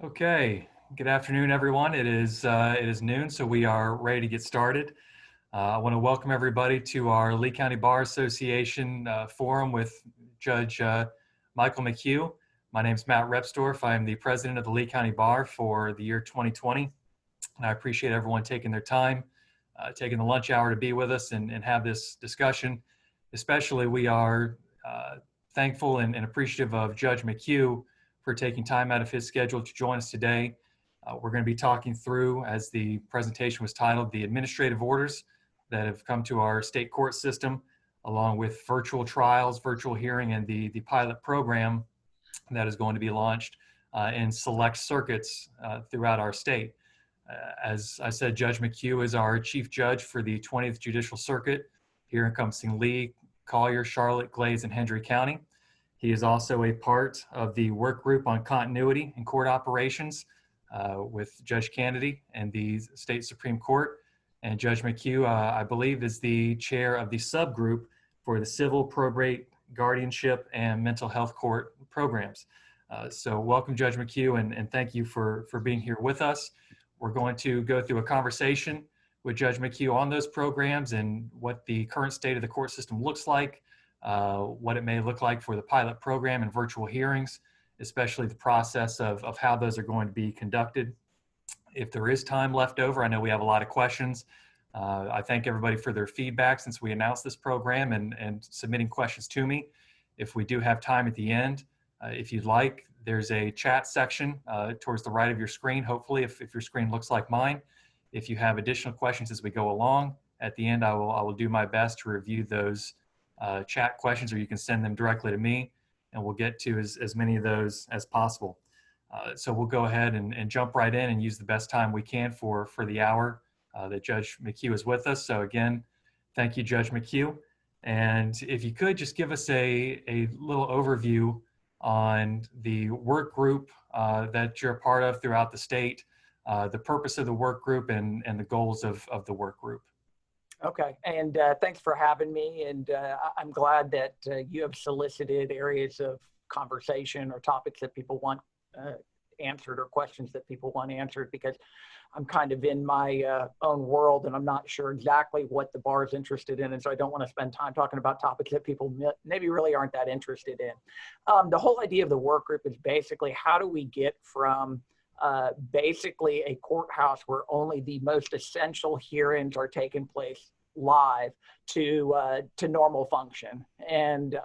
Okay, good afternoon, everyone. It is noon, so we are ready to get started. I want to welcome everybody to our Lee County Bar Association forum with Judge Michael McHugh. My name is Matt Repsdorf. I am the president of the Lee County Bar for the year 2020, and I appreciate everyone taking their time, taking the lunch hour to be with us and have this discussion. Especially, we are thankful and appreciative of Judge McHugh for taking time out of his schedule to join us today. We're going to be talking through, as the presentation was titled, the administrative orders that have come to our state court system, along with virtual trials, virtual hearing, and the pilot program that is going to be launched in select circuits throughout our state. As I said, Judge McHugh is our chief judge for the 20th Judicial Circuit here encompassing Lee, Collier, Charlotte, Glades, and Hendry County. He is also a part of the work group on continuity in court operations with Judge Kennedy and the State Supreme Court. And Judge McHugh, I believe, is the chair of the subgroup for the civil, probate, guardianship, and mental health court programs. So welcome, Judge McHugh, and thank you for being here with us. We're going to go through a conversation with Judge McHugh on those programs and what the current state of the court system looks like, what it may look like for the pilot program and virtual hearings, especially the process of how those are going to be conducted. If there is time left over, I know we have a lot of questions. I thank everybody for their feedback since we announced this program and submitting questions to me. If we do have time at the end, if you'd like, there's a chat section towards the right of your screen, hopefully, if your screen looks like mine. If you have additional questions as we go along, at the end, I will do my best to review those chat questions, or you can send them directly to me, and we'll get to as many of those as possible. So we'll go ahead and jump right in and use the best time we can for the hour that Judge McHugh is with us. So again, thank you, Judge McHugh. And if you could just give us a little overview on the work group that you're a part of throughout the state, the purpose of the work group and the goals of the work group. Okay, and thanks for having me. And I'm glad that you have solicited areas of conversation or topics that people want answered or questions that people want answered, because I'm kind of in my own world and I'm not sure exactly what the bar is interested in. And so I don't want to spend time talking about topics that people maybe really aren't that interested in. The whole idea of the work group is basically how do we get from basically a courthouse where only the most essential hearings are taking place live to normal function. And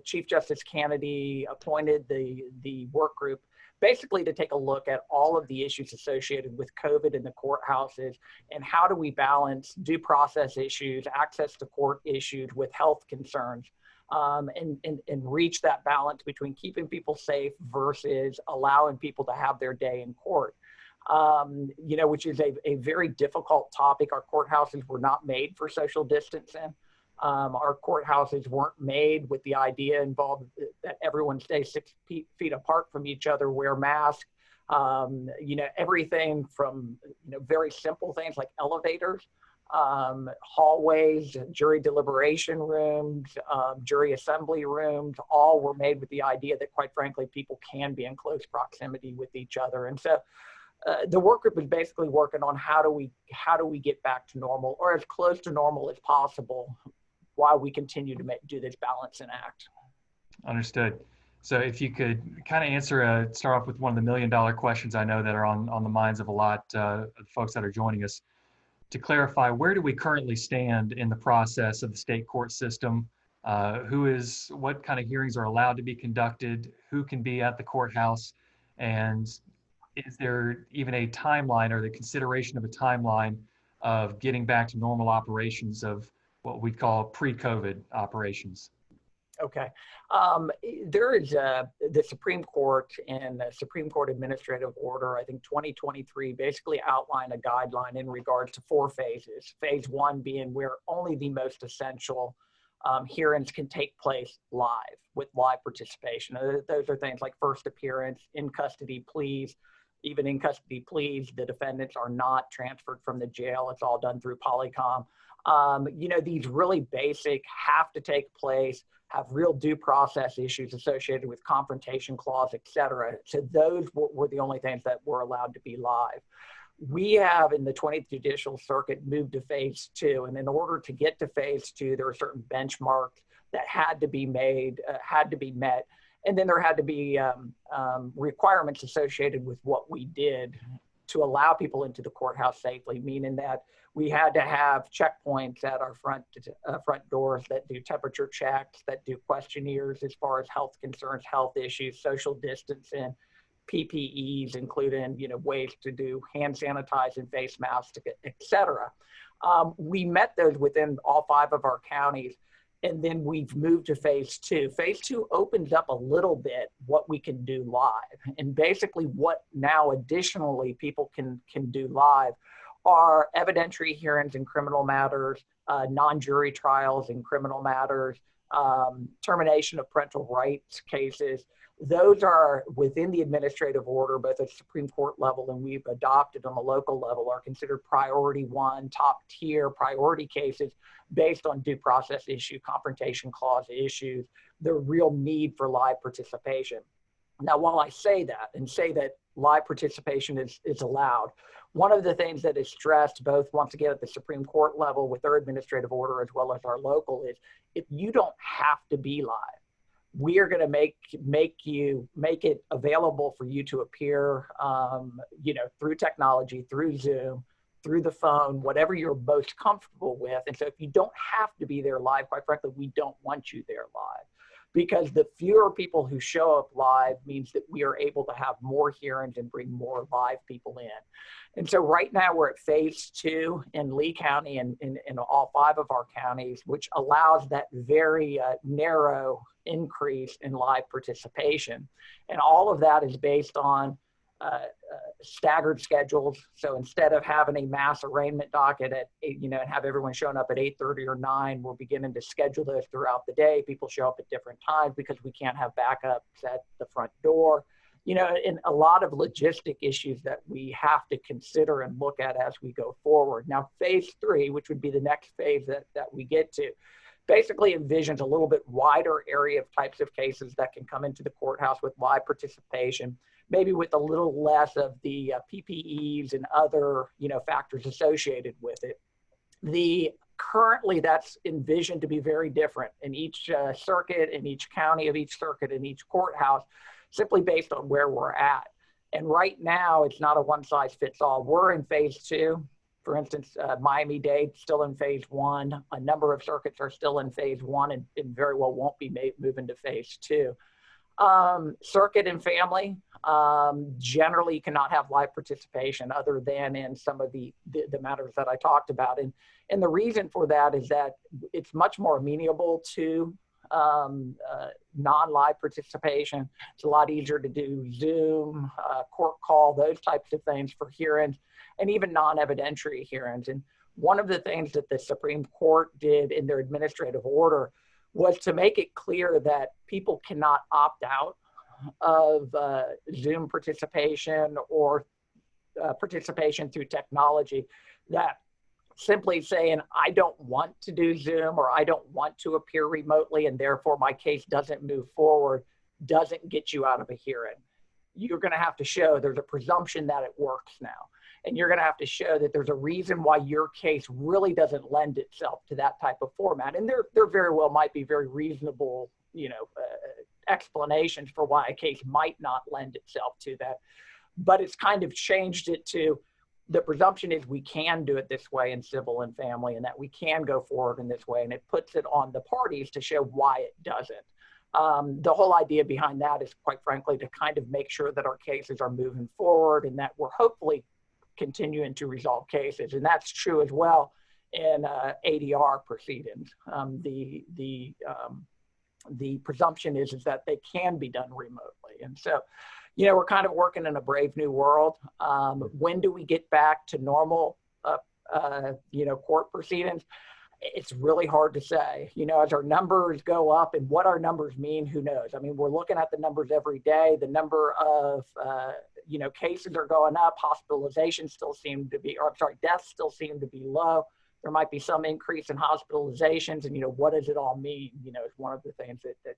Chief Justice Kennedy appointed the work group basically to take a look at all of the issues associated with COVID in the courthouses and how do we balance due process issues, access to court issues with health concerns. And reach that balance between keeping people safe versus allowing people to have their day in court, which is a very difficult topic. Our courthouses were not made for social distancing. Our courthouses weren't made with the idea involved that everyone stay 6 feet apart from each other, wear masks, everything from very simple things like elevators, hallways, jury deliberation rooms, jury assembly rooms, all were made with the idea that, quite frankly, people can be in close proximity with each other. And so the work group is basically working on how do we get back to normal, or as close to normal as possible, while we continue to do this balancing act. Understood. So if you could kind of start off with one of the million-dollar questions I know that are on the minds of a lot of folks that are joining us. To clarify, where do we currently stand in the process of the state court system? What kind of hearings are allowed to be conducted? Who can be at the courthouse? And is there even a timeline or the consideration of a timeline of getting back to normal operations of what we call pre-COVID operations? Okay. There is the Supreme Court and the Supreme Court Administrative Order, I think 2023, basically outlined a guideline in regards to 4 phases. Phase 1 being where only the most essential hearings can take place live with live participation. Those are things like first appearance, in custody pleas. Even in custody pleas, the defendants are not transferred from the jail. It's all done through Polycom. These really basic have to take place, have real due process issues associated with confrontation clause, et cetera. So those were the only things that were allowed to be live. We have in the 20th Judicial Circuit moved to phase 2. And in order to get to phase 2, there were certain benchmarks that had to be made, had to be met. And then there had to be requirements associated with what we did to allow people into the courthouse safely, meaning that we had to have checkpoints at our front doors that do temperature checks, that do questionnaires as far as health concerns, health issues, social distancing, PPEs, including ways to do hand sanitizing, face masks, et cetera. We met those within all 5 of our counties. And then we've moved to phase 2. Phase 2 opens up a little bit what we can do live. And basically what now additionally people can do live are evidentiary hearings in criminal matters, non-jury trials in criminal matters, termination of parental rights cases. Those are within the administrative order, both at Supreme Court level and we've adopted on the local level, are considered priority 1, top tier priority cases based on due process issue, confrontation clause issues, the real need for live participation. Now, while I say that and say that live participation is allowed, one of the things that is stressed both once again at the Supreme Court level with their administrative order as well as our local is if you don't have to be live, we are going to make it available for you to appear, through technology, through Zoom, through the phone, whatever you're most comfortable with. And so if you don't have to be there live, quite frankly, we don't want you there live, because the fewer people who show up live means that we are able to have more hearings and bring more live people in. And so right now we're at phase 2 in Lee County and in all 5 of our counties, which allows that very narrow increase in live participation. And all of that is based on staggered schedules. So instead of having a mass arraignment docket at, and have everyone showing up at 8:30 or 9, we're beginning to schedule those throughout the day. People show up at different times because we can't have backups at the front door. And a lot of logistic issues that we have to consider and look at as we go forward. Now, phase 3, which would be the next phase that we get to, basically envisions a little bit wider area of types of cases that can come into the courthouse with live participation, maybe with a little less of the PPEs and other, factors associated with it. Currently, that's envisioned to be very different in each circuit, in each county of each circuit, in each courthouse, simply based on where we're at. And right now, it's not a one-size-fits-all. We're in phase 2. For instance, Miami-Dade still in phase 1. A number of circuits are still in phase 1 and very well won't be moving to phase 2. Circuit and family generally cannot have live participation other than in some of the matters that I talked about. And the reason for that is that it's much more amenable to non-live participation. It's a lot easier to do Zoom, court call, those types of things for hearings, and even non-evidentiary hearings. And one of the things that the Supreme Court did in their administrative order was to make it clear that people cannot opt out of Zoom participation or participation through technology, that simply saying, I don't want to do Zoom or I don't want to appear remotely and therefore my case doesn't move forward, doesn't get you out of a hearing. You're going to have to show there's a presumption that it works now. And you're going to have to show that there's a reason why your case really doesn't lend itself to that type of format. And there very well might be very reasonable, explanations for why a case might not lend itself to that. But it's kind of changed it to the presumption is we can do it this way in civil and family, and that we can go forward in this way. And it puts it on the parties to show why it doesn't. The whole idea behind that is, quite frankly, to kind of make sure that our cases are moving forward and that we're hopefully continuing to resolve cases. And that's true as well in ADR proceedings. The presumption is that they can be done remotely. And so, we're kind of working in a brave new world. When do we get back to normal, court proceedings? It's really hard to say. As our numbers go up, and what our numbers mean, who knows? I mean, we're looking at the numbers every day. The number of, cases are going up. Hospitalizations still seem to be, deaths still seem to be low. There might be some increase in hospitalizations, and what does it all mean? Is one of the things that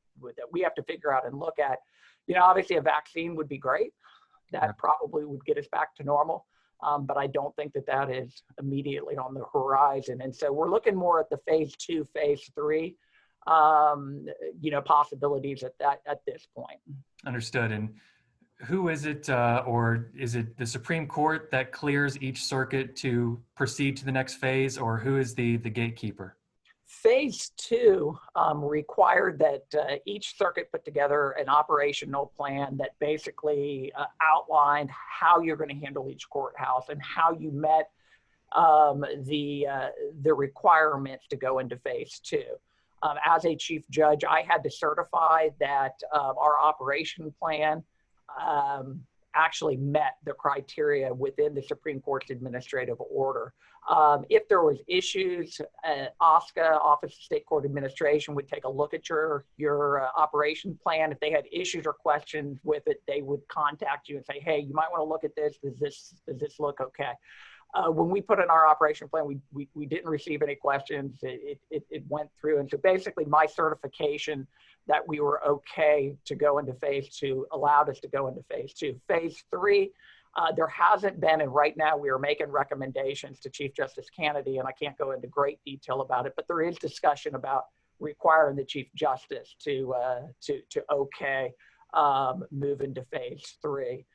we have to figure out and look at. Obviously a vaccine would be great. That probably would get us back to normal. But I don't think that is immediately on the horizon. And so we're looking more at the phase 2, phase 3, possibilities at this point. Understood. And who is it, or is it the Supreme Court that clears each circuit to proceed to the next phase, or who is the gatekeeper? Phase 2 required that each circuit put together an operational plan that basically outlined how you're going to handle each courthouse and how you met the requirements to go into phase 2. As a chief judge, I had to certify that our operation plan actually met the criteria within the Supreme Court's administrative order. If there was issues, OSCA, Office of State Court Administration, would take a look at your operation plan. If they had issues or questions with it, they would contact you and say, hey, you might want to look at this. Does this look okay? When we put in our operation plan, we didn't receive any questions. It went through. And so basically my certification that we were okay to go into phase 2 allowed us to go into phase 2. Phase 3, there hasn't been, and right now we are making recommendations to Chief Justice Kennedy, and I can't go into great detail about it, but there is discussion about requiring the Chief Justice to okay move into phase 3.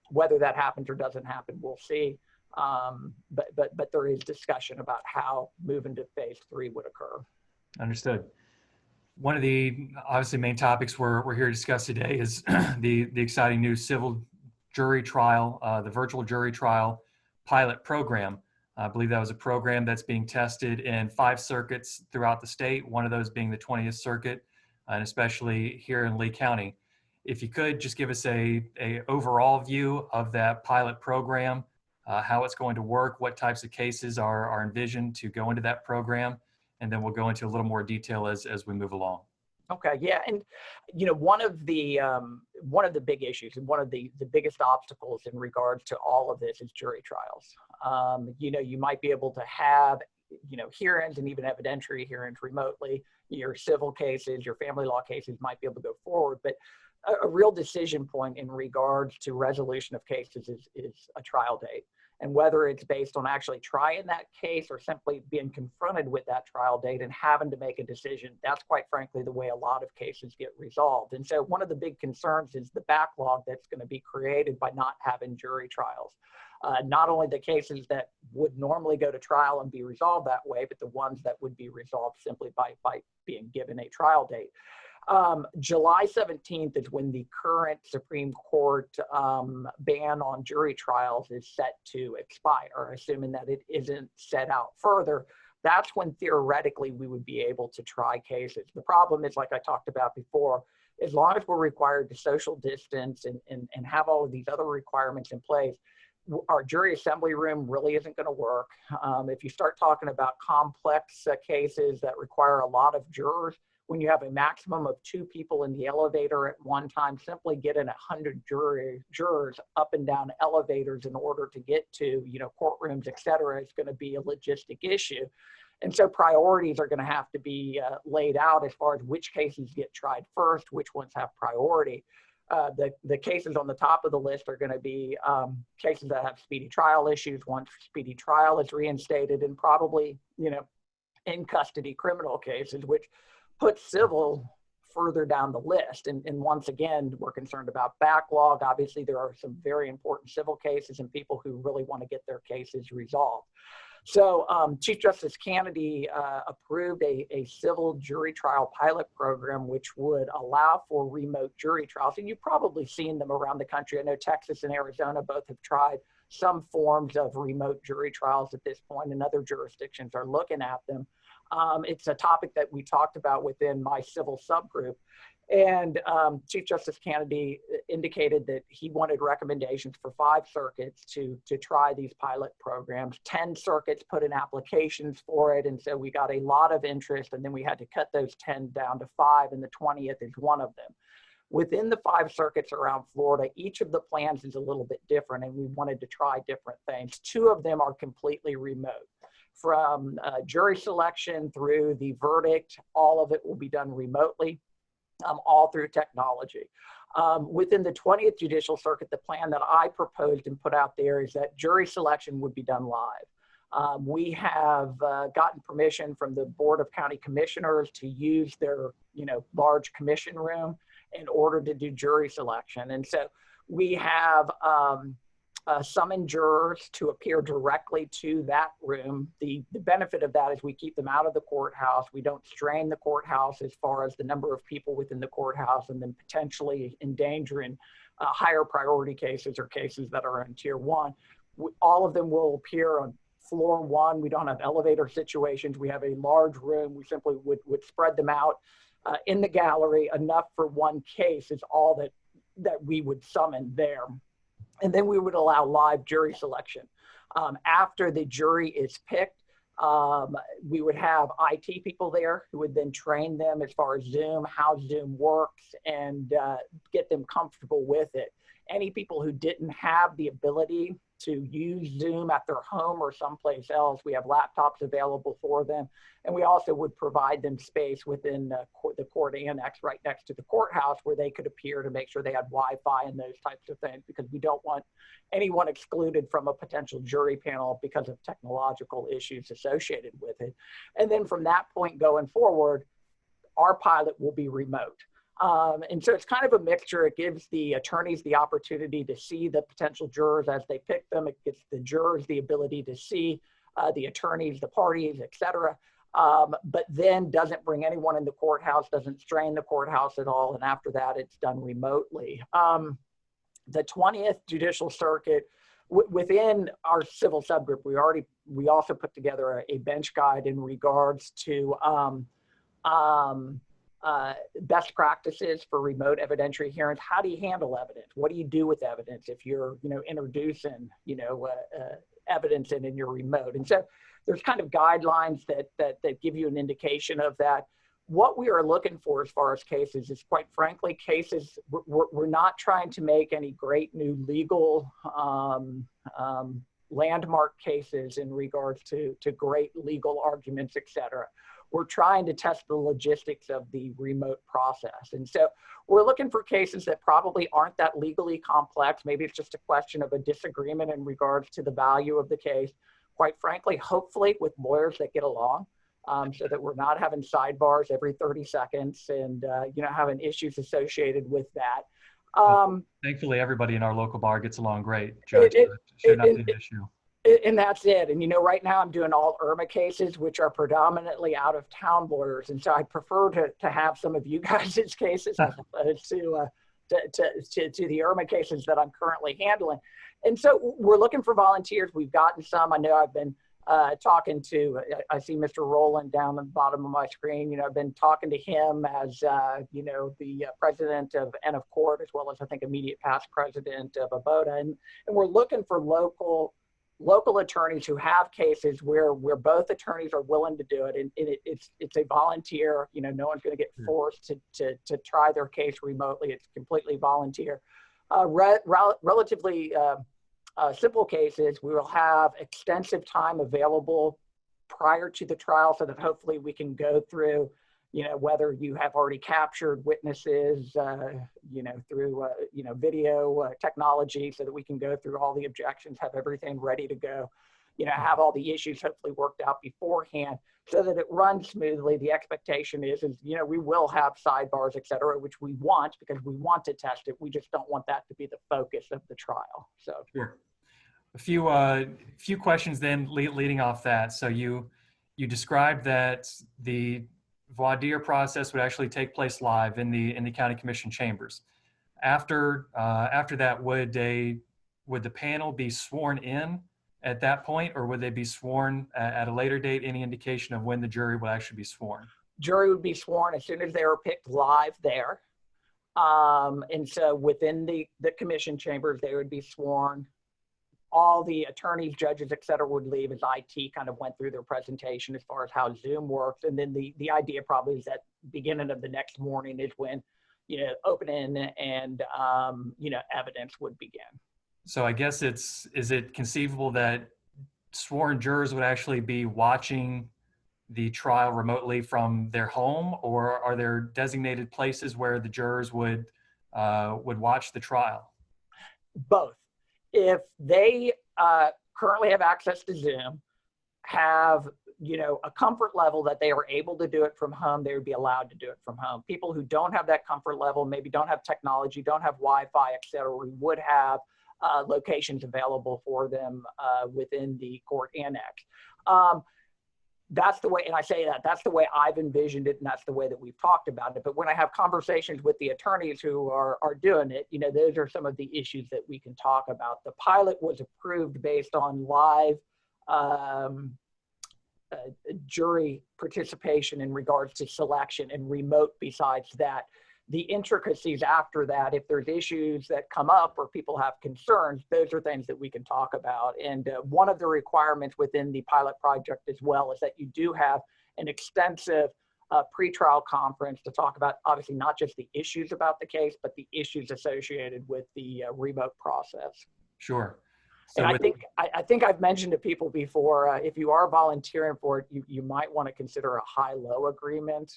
Whether that happens or doesn't happen, we'll see. But there is discussion about how moving to phase 3 would occur. Understood. One of the obviously main topics we're here to discuss today is the exciting new civil jury trial, the virtual jury trial pilot program. I believe that was a program that's being tested in 5 circuits throughout the state, one of those being the 20th Circuit, and especially here in Lee County. If you could just give us a overall view of that pilot program, how it's going to work, what types of cases are envisioned to go into that program, and then we'll go into a little more detail as we move along. Okay. Yeah, and one of the big issues and one of the biggest obstacles in regards to all of this is jury trials. You might be able to have hearings and even evidentiary hearings remotely. Your civil cases, your family law cases might be able to go forward, but a real decision point in regards to resolution of cases is a trial date. And whether it's based on actually trying that case or simply being confronted with that trial date and having to make a decision, that's quite frankly the way a lot of cases get resolved. And so one of the big concerns is the backlog that's going to be created by not having jury trials. Not only the cases that would normally go to trial and be resolved that way, but the ones that would be resolved simply by being given a trial date. July 17th is when the current Supreme Court ban on jury trials is set to expire, assuming that it isn't set out further. That's when theoretically we would be able to try cases. The problem is, like I talked about before, as long as we're required to social distance and have all of these other requirements in place, our jury assembly room really isn't going to work. If you start talking about complex cases that require a lot of jurors, when you have a maximum of 2 people in the elevator at one time, simply getting 100 jurors up and down elevators in order to get to, courtrooms, et cetera, is going to be a logistic issue. And so priorities are going to have to be laid out as far as which cases get tried first, which ones have priority. The cases on the top of the list are going to be cases that have speedy trial issues once speedy trial is reinstated, and probably, in custody criminal cases, which put civil further down the list. And once again, we're concerned about backlog. Obviously, there are some very important civil cases and people who really want to get their cases resolved. So Chief Justice Kennedy approved a civil jury trial pilot program, which would allow for remote jury trials. And you've probably seen them around the country. I know Texas and Arizona both have tried some forms of remote jury trials at this point, and other jurisdictions are looking at them. It's a topic that we talked about within my civil subgroup. And Chief Justice Kennedy indicated that he wanted recommendations for 5 circuits to try these pilot programs. 10 circuits put in applications for it. And so we got a lot of interest, and then we had to cut those 10 down to 5, and the 20th is one of them. Within the 5 circuits around Florida, each of the plans is a little bit different, and we wanted to try different things. 2 of them are completely remote. from jury selection through the verdict. All of it will be done remotely, all through technology. Within the 20th Judicial Circuit, the plan that I proposed and put out there is that jury selection would be done live. We have gotten permission from the Board of County Commissioners to use their, large commission room in order to do jury selection. And so we have summoned jurors to appear directly to that room. The benefit of that is we keep them out of the courthouse. We don't strain the courthouse as far as the number of people within the courthouse and then potentially endangering higher priority cases or cases that are in tier 1. All of them will appear on floor 1. We don't have elevator situations. We have a large room. We simply would spread them out in the gallery. Enough for one case is all that we would summon there. And then we would allow live jury selection. After the jury is picked, we would have IT people there who would then train them as far as Zoom, how Zoom works, and get them comfortable with it. Any people who didn't have the ability to use Zoom at their home or someplace else, we have laptops available for them. And we also would provide them space within the court annex right next to the courthouse where they could appear to make sure they had Wi-Fi and those types of things, because we don't want anyone excluded from a potential jury panel because of technological issues associated with it. And then from that point going forward, our pilot will be remote. And so it's kind of a mixture. It gives the attorneys the opportunity to see the potential jurors as they pick them. It gives the jurors the ability to see the attorneys, the parties, et cetera, but then doesn't bring anyone in the courthouse, doesn't strain the courthouse at all. And after that, it's done remotely. The 20th Judicial Circuit, within our civil subgroup, we also put together a bench guide in regards to best practices for remote evidentiary hearings. How do you handle evidence? What do you do with evidence if you're, introducing, evidence in your remote? And so there's kind of guidelines that give you an indication of that. What we are looking for as far as cases is, quite frankly, cases, we're not trying to make any great new legal landmark cases in regards to great legal arguments, et cetera. We're trying to test the logistics of the remote process. And so we're looking for cases that probably aren't that legally complex. Maybe it's just a question of a disagreement in regards to the value of the case. Quite frankly, hopefully with lawyers that get along, so that we're not having sidebars every 30 seconds and, having issues associated with that. Thankfully, everybody in our local bar gets along great, Judge. It should not be an issue. And that's it. And, right now I'm doing all IRMA cases, which are predominantly out of town lawyers. And so I prefer to have some of you guys' cases as opposed to the IRMA cases that I'm currently handling. And so we're looking for volunteers. We've gotten some. I know I've been talking to, I see Mr. Rowland down at the bottom of my screen. I've been talking to him as, the president of N of Court, as well as I think immediate past president of ABOTA. And we're looking for local attorneys who have cases where both attorneys are willing to do it. And it's a volunteer, no one's going to get forced to try their case remotely. It's completely volunteer. Relatively simple cases, we will have extensive time available prior to the trial so that hopefully we can go through, whether you have already captured witnesses, through, video technology so that we can go through all the objections, have everything ready to go, have all the issues hopefully worked out beforehand so that it runs smoothly. The expectation is, we will have sidebars, et cetera, which we want because we want to test it. We just don't want that to be the focus of the trial. So sure. A few questions then leading off that. So you described that the voir dire process would actually take place live in the county commission chambers. After that, would the panel be sworn in at that point, or would they be sworn at a later date? Any indication of when the jury will actually be sworn? Jury would be sworn as soon as they were picked live there. And so within the commission chambers, they would be sworn. All the attorneys, judges, et cetera, would leave as IT kind of went through their presentation as far as how Zoom works. And then the idea probably is that beginning of the next morning is when, opening and, evidence would begin. So I guess is it conceivable that sworn jurors would actually be watching the trial remotely from their home, or are there designated places where the jurors would watch the trial? Both. If they currently have access to Zoom, have a comfort level that they are able to do it from home, they would be allowed to do it from home. People who don't have that comfort level, maybe don't have technology, don't have Wi-Fi, et cetera, we would have locations available for them within the court annex. That's the way, and I say that's the way I've envisioned it, and that's the way that we've talked about it. But when I have conversations with the attorneys who are doing it, those are some of the issues that we can talk about. The pilot was approved based on live jury participation in regards to selection, and remote besides that. The intricacies after that, if there's issues that come up or people have concerns, those are things that we can talk about. And one of the requirements within the pilot project as well is that you do have an extensive pretrial conference to talk about, obviously, not just the issues about the case, but the issues associated with the remote process. Sure. So and I think I've mentioned to people before, if you are volunteering for it, you might want to consider a high-low agreement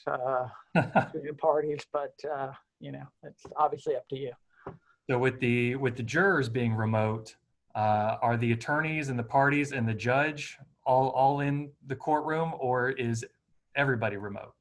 between parties, but it's obviously up to you. So with the jurors being remote, are the attorneys and the parties and the judge all in the courtroom, or is everybody remote?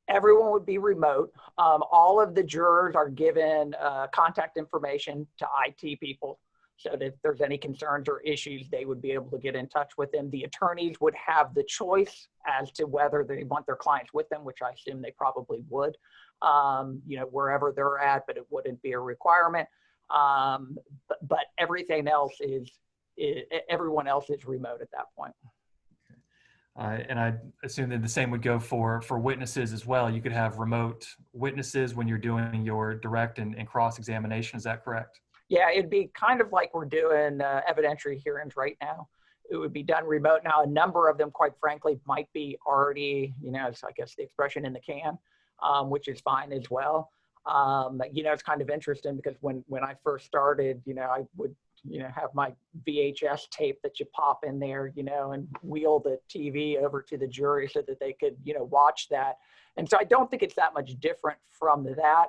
Everyone would be remote. All of the jurors are given contact information to IT people, so that if there's any concerns or issues, they would be able to get in touch with them. The attorneys would have the choice as to whether they want their clients with them, which I assume they probably would, wherever they're at, but it wouldn't be a requirement. But everything else everyone else is remote at that point. And I assume that the same would go for witnesses as well. You could have remote witnesses when you're doing your direct and cross-examination. Is that correct? Yeah, it'd be kind of like we're doing evidentiary hearings right now. It would be done remote. Now, a number of them, quite frankly, might be already, it's, I guess, the expression in the can, which is fine as well. It's kind of interesting because when I first started, I would, have my VHS tape that you pop in there, and wheel the TV over to the jury so that they could, watch that. And so I don't think it's that much different from that.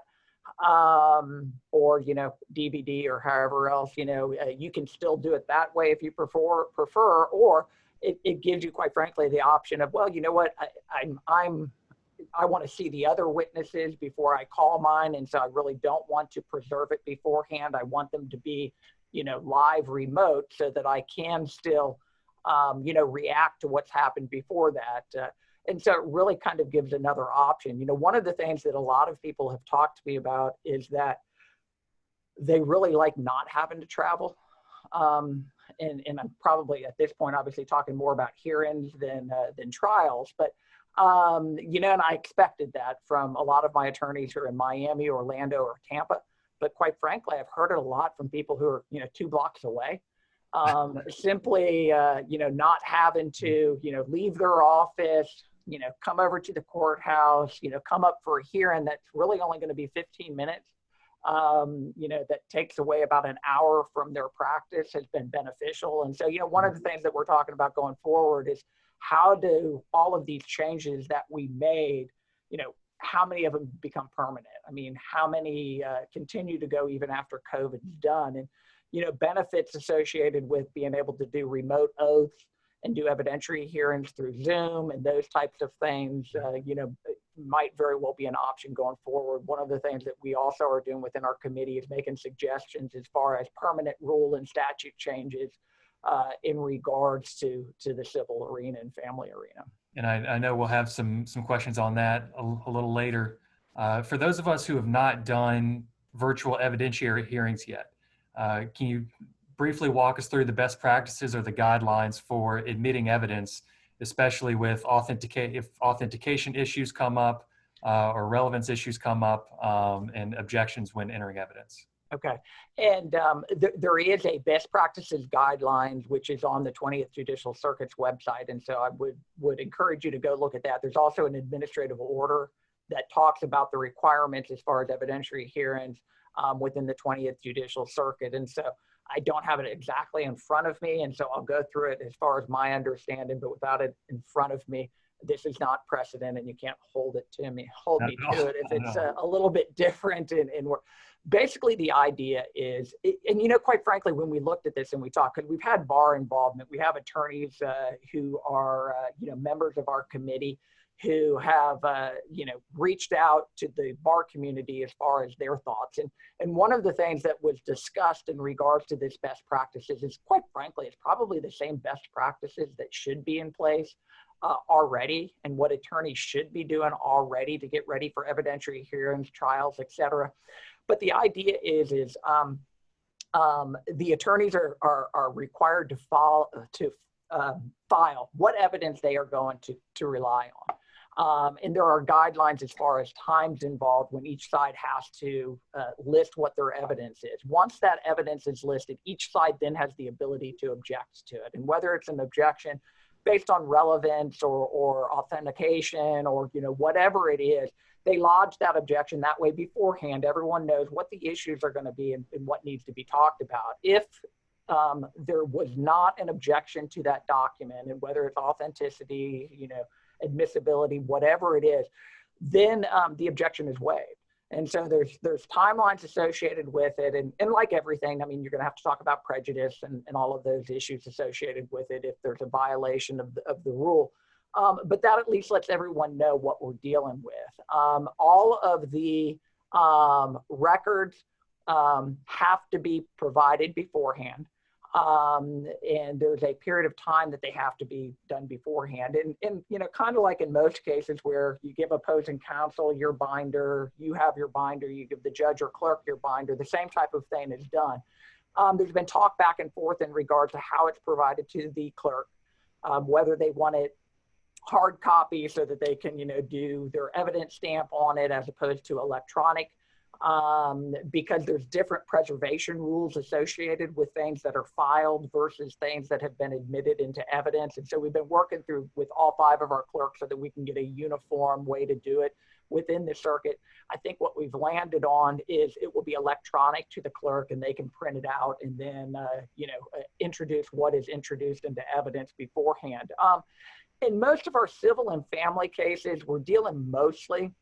Or DVD or however else, you can still do it that way if you prefer, or it gives you, quite frankly, the option of, well, you know what, I want to see the other witnesses before I call mine, and so I really don't want to preserve it beforehand. I want them to be live remote so that I can still react to what's happened before that. And so it really kind of gives another option. One of the things that a lot of people have talked to me about is that they really like not having to travel. And I'm probably at this point, obviously, talking more about hearings than trials. But, and I expected that from a lot of my attorneys who are in Miami, Orlando, or Tampa. But quite frankly, I've heard it a lot from people who are, 2 blocks away. Simply, not having to, leave their office, come over to the courthouse, come up for a hearing that's really only going to be 15 minutes, that takes away about an hour from their practice has been beneficial. And so, one of the things that we're talking about going forward is how do all of these changes that we made, how many of them become permanent? I mean, how many continue to go even after COVID is done? And, benefits associated with being able to do remote oaths and do evidentiary hearings through Zoom and those types of things, might very well be an option going forward. One of the things that we also are doing within our committee is making suggestions as far as permanent rule and statute changes in regards to the civil arena and family arena. And I know we'll have some questions on that a little later. For those of us who have not done virtual evidentiary hearings yet, can you briefly walk us through the best practices or the guidelines for admitting evidence, especially with if authentication issues come up or relevance issues come up and objections when entering evidence? Okay. And there is a best practices guidelines, which is on the 20th Judicial Circuit's website. And so I would encourage you to go look at that. There's also an administrative order that talks about the requirements as far as evidentiary hearings within the 20th Judicial Circuit. And so I don't have it exactly in front of me, and so I'll go through it as far as my understanding, but without it in front of me, this is not precedent, and you can't hold me to it if it's a little bit different. And we're basically, the idea is, and quite frankly, when we looked at this and we talked, because we've had bar involvement, we have attorneys who are members of our committee who have reached out to the bar community as far as their thoughts. And one of the things that was discussed in regards to this best practices is, quite frankly, it's probably the same best practices that should be in place already, and what attorneys should be doing already to get ready for evidentiary hearings, trials, etc. But the idea is the attorneys are required to file what evidence they are going to rely on. And there are guidelines as far as times involved when each side has to list what their evidence is. Once that evidence is listed, each side then has the ability to object to it. And whether it's an objection based on relevance or authentication or whatever it is, they lodge that objection that way beforehand. Everyone knows what the issues are going to be and what needs to be talked about. If there was not an objection to that document, and whether it's authenticity, admissibility, whatever it is, then the objection is waived. And so there's timelines associated with it. And like everything, I mean, you're going to have to talk about prejudice and all of those issues associated with it if there's a violation of the rule. But that at least lets everyone know what we're dealing with. All of the records have to be provided beforehand. And there's a period of time that they have to be done beforehand. And kind of like in most cases where you give opposing counsel your binder, you have your binder, you give the judge or clerk your binder, the same type of thing is done. There's been talk back and forth in regards to how it's provided to the clerk, whether they want it hard copy so that they can, do their evidence stamp on it as opposed to electronic. Because there's different preservation rules associated with things that are filed versus things that have been admitted into evidence. And so we've been working through with all 5 of our clerks so that we can get a uniform way to do it within the circuit. I think what we've landed on is it will be electronic to the clerk, and they can print it out and then, introduce what is introduced into evidence beforehand. In most of our civil and family cases, we're dealing mostly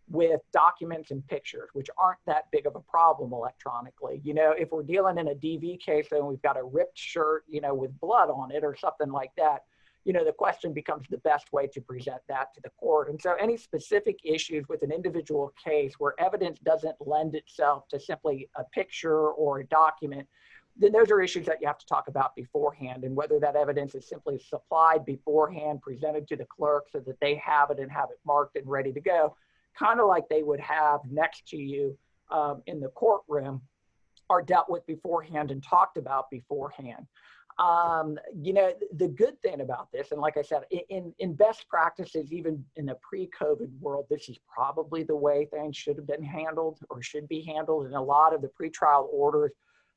with documents and pictures, which aren't that big of a problem electronically. If we're dealing in a DV case and we've got a ripped shirt, with blood on it or something like that, the question becomes the best way to present that to the court. And so any specific issues with an individual case where evidence doesn't lend itself to simply a picture or a document, then those are issues that you have to talk about beforehand, and whether that evidence is simply supplied beforehand, presented to the clerk so that they have it and have it marked and ready to go, kind of like they would have next to you in the courtroom, are dealt with beforehand and talked about beforehand. The good thing about this, and like I said, in best practices, even in the pre-COVID world, this is probably the way things should have been handled or should be handled. And a lot of the pretrial orders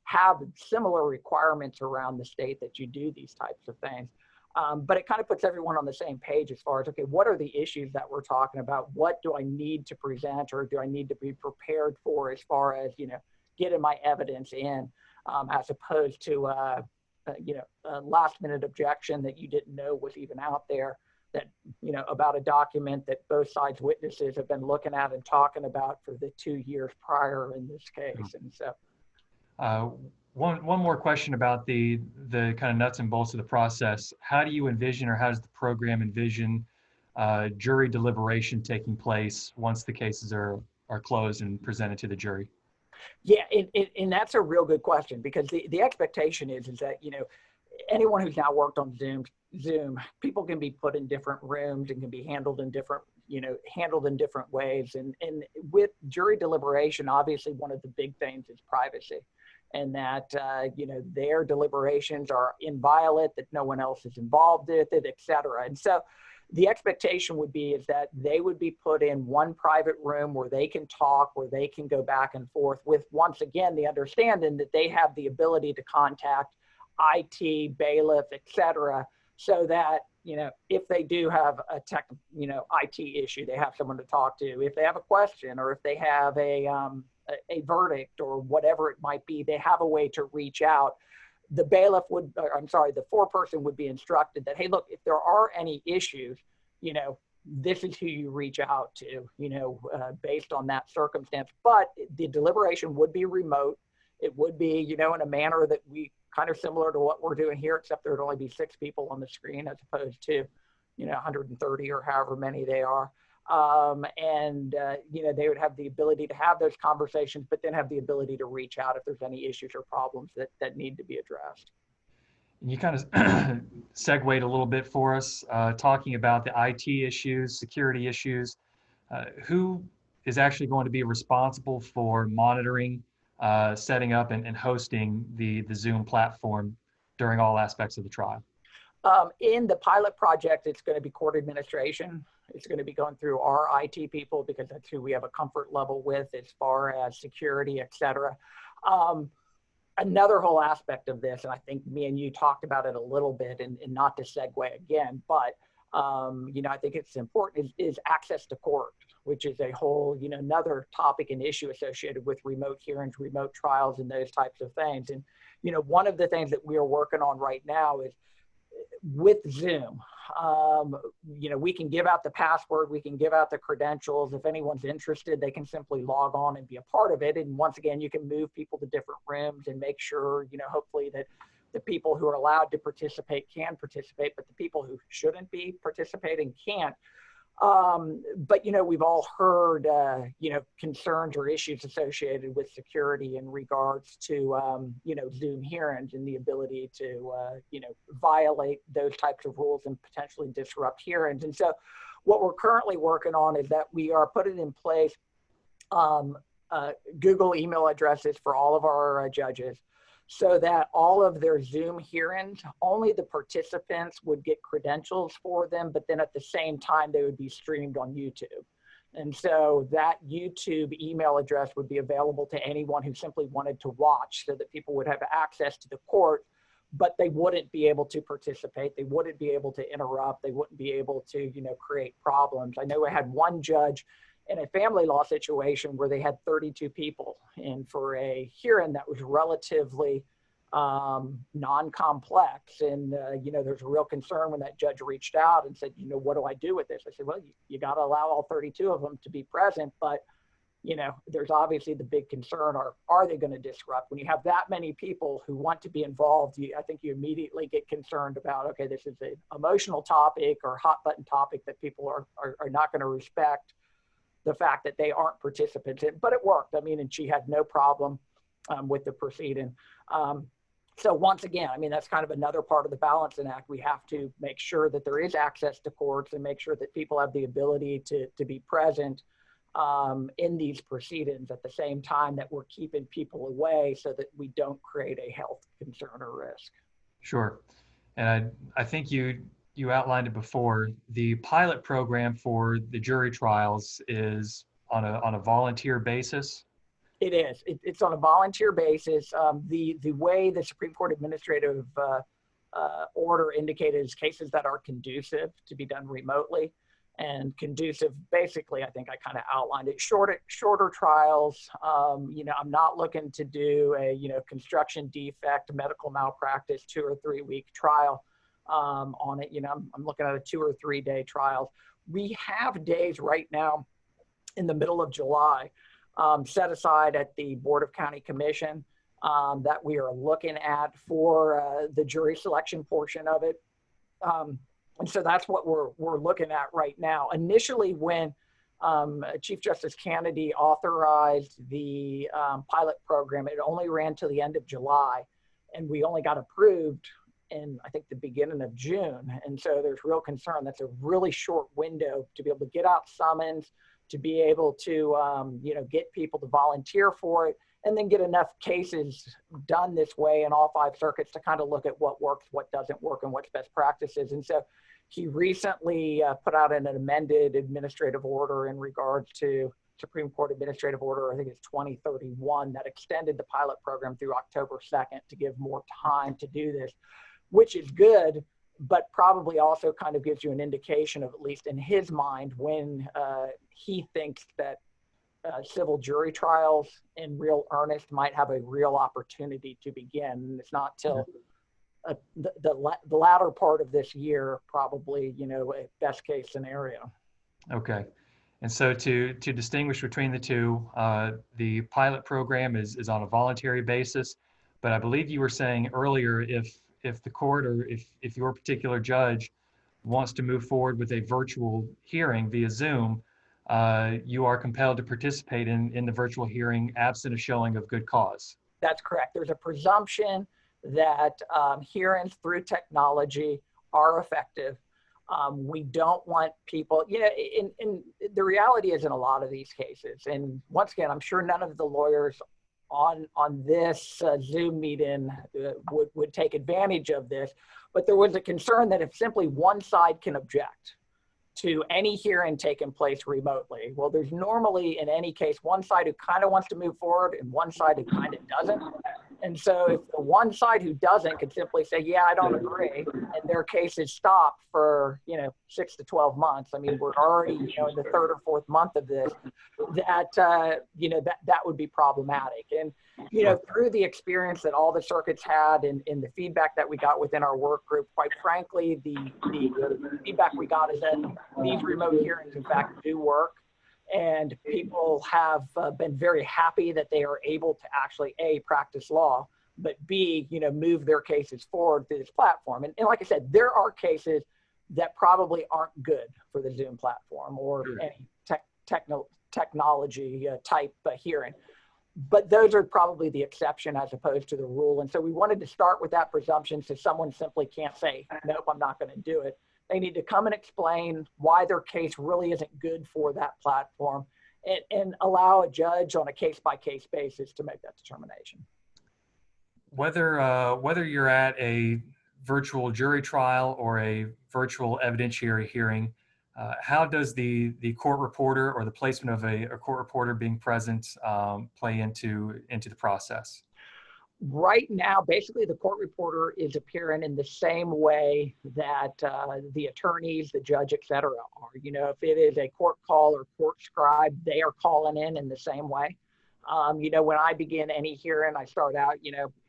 have similar requirements around the state that you do these types of things. But it kind of puts everyone on the same page as far as, okay, what are the issues that we're talking about? What do I need to present, or do I need to be prepared for as far as, getting my evidence in, as opposed to, a last minute objection that you didn't know was even out there, that, about a document that both sides' witnesses have been looking at and talking about for the 2 years prior in this case. And so. One more question about the kind of nuts and bolts of the process. How do you envision, or how does the program envision jury deliberation taking place once the cases are closed and presented to the jury? Yeah, and that's a real good question, because the expectation is that, anyone who's now worked on Zoom, people can be put in different rooms and can be handled in different ways. And with jury deliberation, obviously one of the big things is privacy, and that, their deliberations are inviolate, that no one else is involved with it, et cetera. And so the expectation would be is that they would be put in one private room where they can talk, where they can go back and forth with, once again, the understanding that they have the ability to contact IT, bailiff, et cetera, so that, if they do have a IT issue, they have someone to talk to. If they have a question, or if they have a a verdict or whatever it might be, they have a way to reach out. The bailiff would, or I'm sorry, the foreperson would be instructed that, hey, look, if there are any issues, this is who you reach out to, based on that circumstance. But the deliberation would be remote. It would be, in a manner that we kind of similar to what we're doing here, except there would only be 6 people on the screen as opposed to, 130 or however many they are. They would have the ability to have those conversations, but then have the ability to reach out if there's any issues or problems that need to be addressed. You kind of segued a little bit for us, talking about the IT issues, security issues. Who is actually going to be responsible for monitoring, setting up, and hosting the Zoom platform during all aspects of the trial? In the pilot project, it's going to be court administration. It's going to be going through our IT people because that's who we have a comfort level with as far as security, et cetera. Another whole aspect of this, and I think me and you talked about it a little bit, and not to segue again, but I think it's important, is access to court, which is a whole, another topic and issue associated with remote hearings, remote trials, and those types of things. And, one of the things that we are working on right now is with Zoom, we can give out the password, we can give out the credentials. If anyone's interested, they can simply log on and be a part of it. And once again, you can move people to different rooms and make sure, hopefully that the people who are allowed to participate can participate, but the people who shouldn't be participating can't. But, we've all heard, concerns or issues associated with security in regards to, Zoom hearings and the ability to, violate those types of rules and potentially disrupt hearings. And so what we're currently working on is that we are putting in place Google email addresses for all of our judges, so that all of their Zoom hearings, only the participants would get credentials for them, but then at the same time, they would be streamed on YouTube. And so that YouTube email address would be available to anyone who simply wanted to watch, so that people would have access to the court, but they wouldn't be able to participate. They wouldn't be able to interrupt. They wouldn't be able to, create problems. I know I had one judge in a family law situation where they had 32 people in for a hearing that was relatively non-complex. And, there's a real concern when that judge reached out and said, what do I do with this? I said, well, you got to allow all 32 of them to be present. But, there's obviously the big concern, are they going to disrupt? When you have that many people who want to be involved, I think you immediately get concerned about, okay, this is an emotional topic or hot button topic that people are not going to respect the fact that they aren't participants in. But it worked. And she had no problem with the proceeding. So once again, that's kind of another part of the balancing act. We have to make sure that there is access to courts and make sure that people have the ability to be present in these proceedings at the same time that we're keeping people away so that we don't create a health concern or risk. Sure. And I think you outlined it before. The pilot program for the jury trials is on a volunteer basis. It is. It's on a volunteer basis. The way the Supreme Court administrative order indicated is cases that are conducive to be done remotely. And conducive, basically, I think I kind of outlined it. Shorter trials. I'm not looking to do a construction defect, medical malpractice 2 or 3 week trial on it. I'm looking at a 2 or 3 day trials. We have days right now in the middle of July set aside at the Board of County Commission that we are looking at for the jury selection portion of it. And so that's what we're looking at right now. Initially, when Chief Justice Kennedy authorized the pilot program, it only ran till the end of July, and we only got approved in, I think, the beginning of June. And so there's real concern. That's a really short window to be able to get out summons, to be able to, get people to volunteer for it, and then get enough cases done this way in all 5 circuits to kind of look at what works, what doesn't work, and what's best practices. And so he recently put out an amended administrative order in regards to Supreme Court Administrative Order, I think it's 2031, that extended the pilot program through October 2nd to give more time to do this, which is good, but probably also kind of gives you an indication of, at least in his mind, when he thinks that civil jury trials in real earnest might have a real opportunity to begin. And it's not till the latter part of this year, probably, a best case scenario. Okay. And so to distinguish between the two, the pilot program is on a voluntary basis, but I believe you were saying earlier, if the court or if your particular judge wants to move forward with a virtual hearing via Zoom, you are compelled to participate in the virtual hearing absent a showing of good cause. That's correct. There's a presumption that hearings through technology are effective. We don't want people, in the reality is in a lot of these cases, and once again, I'm sure none of the lawyers on this Zoom meeting would take advantage of this, but there was a concern that if simply one side can object to any hearing taking place remotely, well, there's normally in any case one side who kind of wants to move forward and one side who kind of doesn't. And so if the one side who doesn't could simply say, yeah, I don't agree, and their case is stopped for, 6 to 12 months. I mean, we're already, in the third or fourth month of this, that would be problematic. And, through the experience that all the circuits had and the feedback that we got within our work group, quite frankly, the feedback we got is that these remote hearings, in fact, do work. And people have been very happy that they are able to actually, A, practice law, but B, move their cases forward through this platform. And like I said, there are cases that probably aren't good for the Zoom platform or any technology type hearing. But those are probably the exception as opposed to the rule. And so we wanted to start with that presumption so someone simply can't say, nope, I'm not going to do it. They need to come and explain why their case really isn't good for that platform and allow a judge on a case-by-case basis to make that determination. Whether you're at a virtual jury trial or a virtual evidentiary hearing, how does the court reporter or the placement of a court reporter being present play into the process? Right now, basically, the court reporter is appearing in the same way that the attorneys, the judge, et cetera, are. If it is a court call or court scribe, they are calling in the same way. When I begin any hearing, I start out,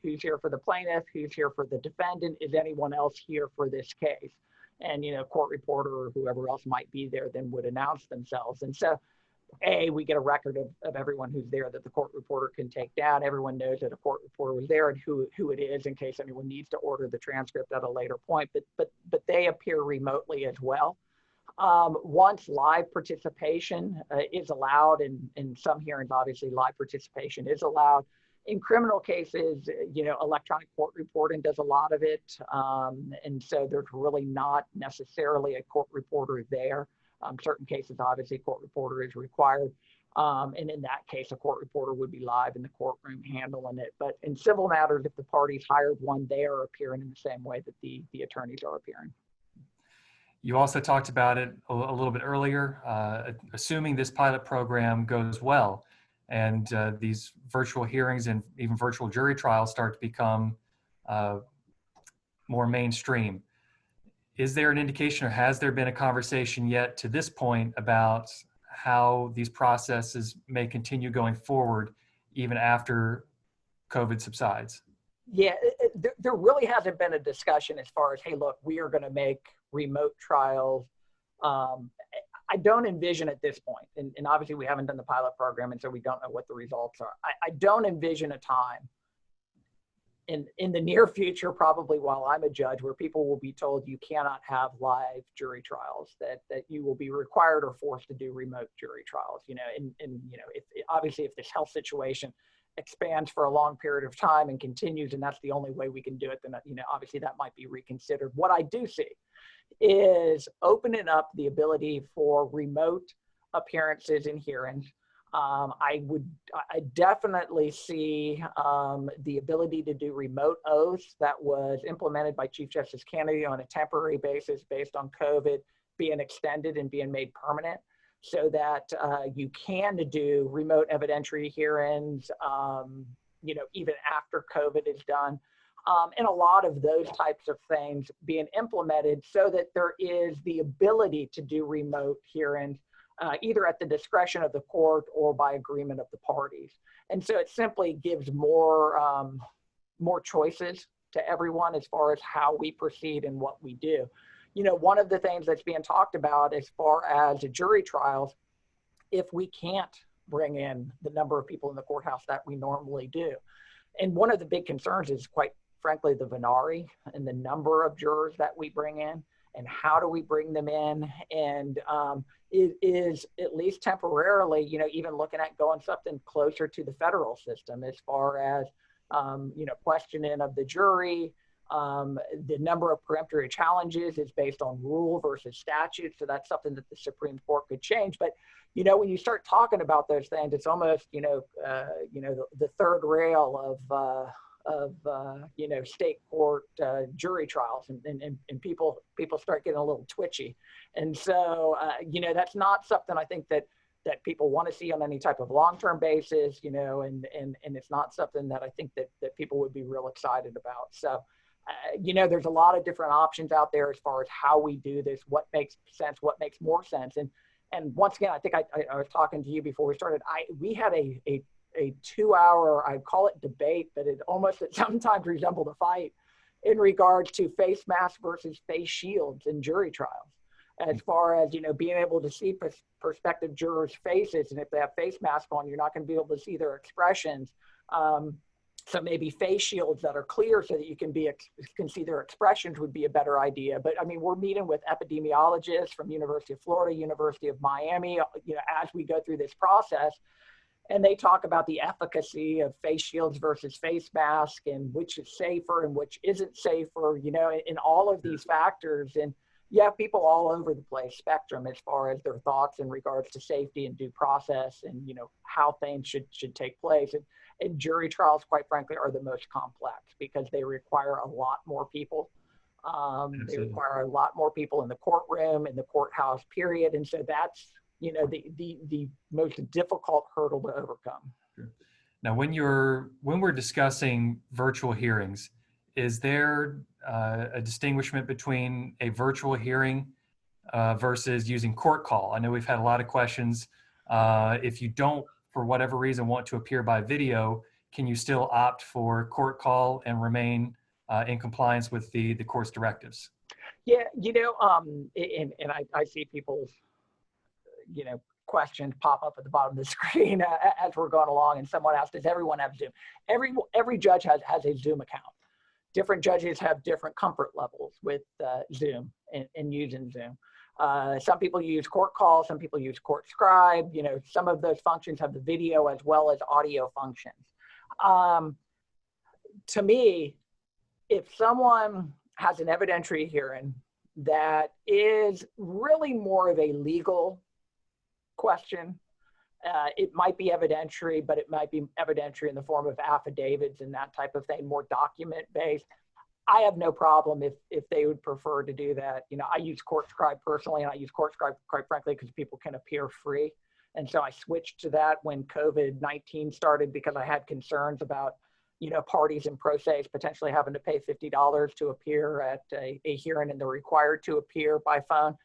who's here for the plaintiff, who's here for the defendant, is anyone else here for this case? And, court reporter or whoever else might be there then would announce themselves. And so, A, we get a record of everyone who's there that the court reporter can take down. Everyone knows that a court reporter was there and who it is in case anyone needs to order the transcript at a later point. But they appear remotely as well. Once live participation is allowed, in some hearings, obviously live participation is allowed. In criminal cases, electronic court reporting does a lot of it. And so there's really not necessarily a court reporter there. Certain cases, obviously, a court reporter is required. And in that case, a court reporter would be live in the courtroom handling it. But in civil matters, if the parties hired one, they are appearing in the same way that the attorneys are appearing. You also talked about it a little bit earlier, assuming this pilot program goes well and these virtual hearings and even virtual jury trials start to become more mainstream. Is there an indication or has there been a conversation yet to this point about how these processes may continue going forward even after COVID subsides? Yeah, there really hasn't been a discussion as far as, hey, look, we are going to make remote trials. I don't envision at this point, and obviously we haven't done the pilot program, and so we don't know what the results are. I don't envision a time in the near future, probably while I'm a judge, where people will be told you cannot have live jury trials, that you will be required or forced to do remote jury trials. Obviously if this health situation expands for a long period of time and continues, and that's the only way we can do it, then obviously that might be reconsidered. What I do see is opening up the ability for remote appearances in hearings. I definitely see the ability to do remote oaths that was implemented by Chief Justice Kennedy on a temporary basis based on COVID being extended and being made permanent, so that you can do remote evidentiary hearings, even after COVID is done. And a lot of those types of things being implemented so that there is the ability to do remote hearings either at the discretion of the court or by agreement of the parties. And so it simply gives more choices to everyone as far as how we proceed and what we do. You know, one of the things that's being talked about as far as jury trials, if we can't bring in the number of people in the courthouse that we normally do. And one of the big concerns is, quite frankly, the venari and the number of jurors that we bring in and how do we bring them in. And it is, at least temporarily, you know, even looking at going something closer to the federal system as far as, you know, questioning of the jury. The number of peremptory challenges is based on rule versus statute. So that's something that the Supreme Court could change. But, you know, when you start talking about those things, it's almost, the third rail of state court jury trials, and people start getting a little twitchy. And so, that's not something I think that people want to see on any type of long-term basis, and it's not something that I think that people would be real excited about. So, there's a lot of different options out there as far as how we do this, what makes sense, what makes more sense. And once again, I think I was talking to you before we started, we had a 2-hour, I'd call it debate, but it almost sometimes resembled a fight in regards to face masks versus face shields in jury trials. As far as, being able to see prospective jurors' faces, and if they have face masks on, you're not going to be able to see their expressions. So maybe face shields that are clear so that you can see their expressions would be a better idea. But I mean, we're meeting with epidemiologists from University of Florida, University of Miami, as we go through this process. And they talk about the efficacy of face shields versus face masks and which is safer and which isn't safer, in all of these factors. And you have people all over the place spectrum as far as their thoughts in regards to safety and due process and, how things should take place. And jury trials, quite frankly, are the most complex because they require a lot more people. They require a lot more people in the courtroom, in the courthouse, period. And so that's, the most difficult hurdle to overcome. Sure. Now, when we're discussing virtual hearings, is there a distinguishment between a virtual hearing versus using court call? I know we've had a lot of questions. If you don't, for whatever reason, want to appear by video, can you still opt for court call and remain in compliance with the court's directives? Yeah, and I see people's, questions pop up at the bottom of the screen as we're going along, and someone asked, does everyone have Zoom? Every judge has a Zoom account. Different judges have different comfort levels with Zoom and using Zoom. Some people use court call, some people use court scribe. Some of those functions have the video as well as audio functions. To me, if someone has an evidentiary hearing that is really more of a legal question, it might be evidentiary, but it might be evidentiary in the form of affidavits and that type of thing, more document-based. I have no problem if they would prefer to do that. I use court scribe personally, and I use court scribe, quite frankly, because people can appear free. And so I switched to that when COVID-19 started because I had concerns about, parties and pro se's potentially having to pay $50 to appear at a hearing, and they're required to appear by phone.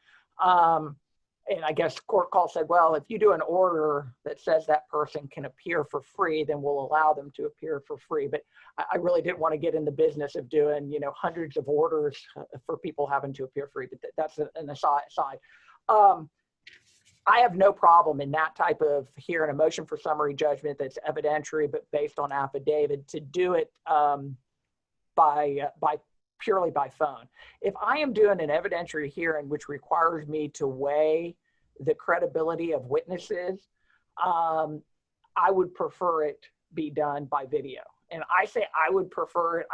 And I guess court call said, well, if you do an order that says that person can appear for free, then we'll allow them to appear for free. But I really didn't want to get in the business of doing, hundreds of orders for people having to appear free. But that's an aside. I have no problem in that type of hearing a motion for summary judgment that's evidentiary, but based on affidavit, to do it purely by phone. If I am doing an evidentiary hearing, which requires me to weigh the credibility of witnesses, I would prefer it be done by video. And I say I would prefer it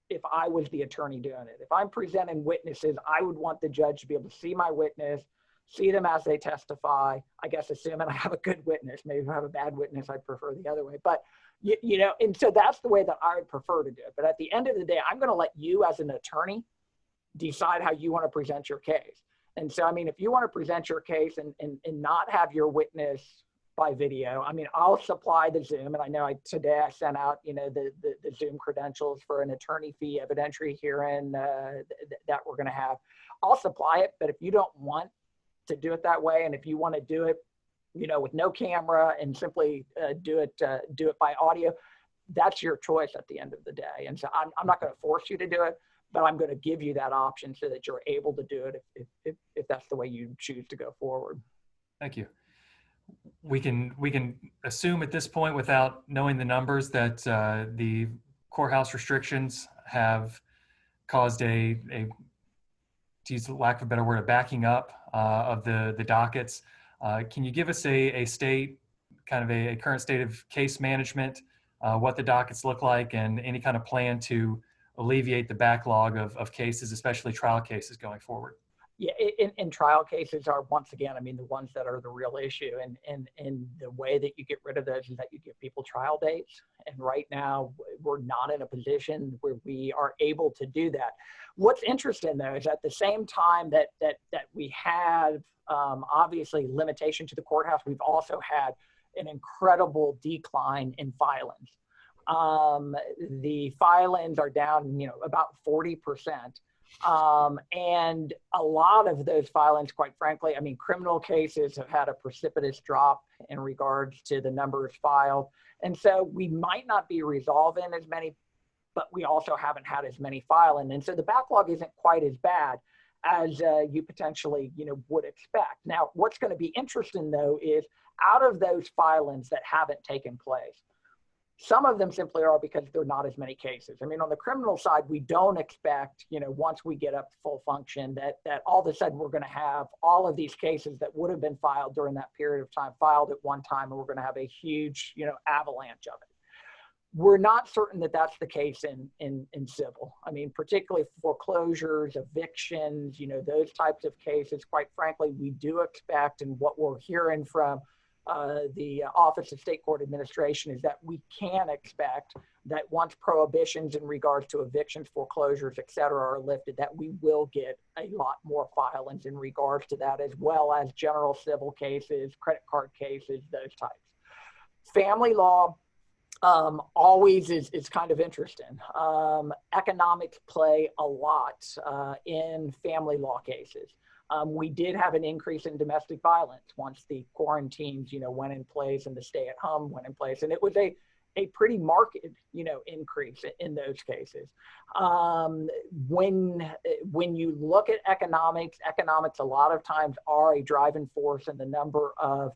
if I was the attorney doing it. If I'm presenting witnesses, I would want the judge to be able to see my witness, see them as they testify. I guess assuming I have a good witness. Maybe if I have a bad witness, I'd prefer the other way. But and so that's the way that I would prefer to do it. But at the end of the day, I'm going to let you as an attorney decide how you want to present your case. And so, I mean, if you want to present your case and not have your witness by video, I mean, I'll supply the Zoom. And I know today I sent out, the Zoom credentials for an attorney fee evidentiary hearing that we're going to have. I'll supply it. But if you don't want to do it that way. And if you want to do it, with no camera and simply do it by audio, that's your choice at the end of the day. And so I'm not going to force you to do it, but I'm going to give you that option so that you're able to do it if that's the way you choose to go forward. Thank you. We can assume at this point, without knowing the numbers, that the courthouse restrictions have caused to use the lack of a better word, a backing up of the dockets. Can you give us a state, kind of a current state of case management, what the dockets look like, and any kind of plan to alleviate the backlog of cases, especially trial cases going forward? Yeah, in trial cases are, once again, the ones that are the real issue. And the way that you get rid of those is that you give people trial dates. And right now, we're not in a position where we are able to do that. What's interesting, though, is at the same time that we have, obviously, limitation to the courthouse, we've also had an incredible decline in filings. The filings are down, about 40%. And a lot of those filings, quite frankly, criminal cases have had a precipitous drop in regards to the numbers filed. And so we might not be resolving as many, but we also haven't had as many filing. And so the backlog isn't quite as bad as you potentially, would expect. Now, what's going to be interesting, though, is out of those filings that haven't taken place, some of them simply are because there are not as many cases. On the criminal side, we don't expect, once we get up to full function, that all of a sudden we're going to have all of these cases that would have been filed during that period of time filed at one time, and we're going to have a huge, avalanche of it. We're not certain that that's the case in civil. Particularly foreclosures, evictions, those types of cases, quite frankly, we do expect, and what we're hearing from the Office of State Court Administration is that we can expect that once prohibitions in regards to evictions, foreclosures, et cetera, are lifted, that we will get a lot more filings in regards to that, as well as general civil cases, credit card cases, those types. Family law always is kind of interesting. Economics play a lot in family law cases. We did have an increase in domestic violence once the quarantines, went in place and the stay at home went in place. And it was a pretty marked, increase in those cases. When you look at economics a lot of times are a driving force in the number of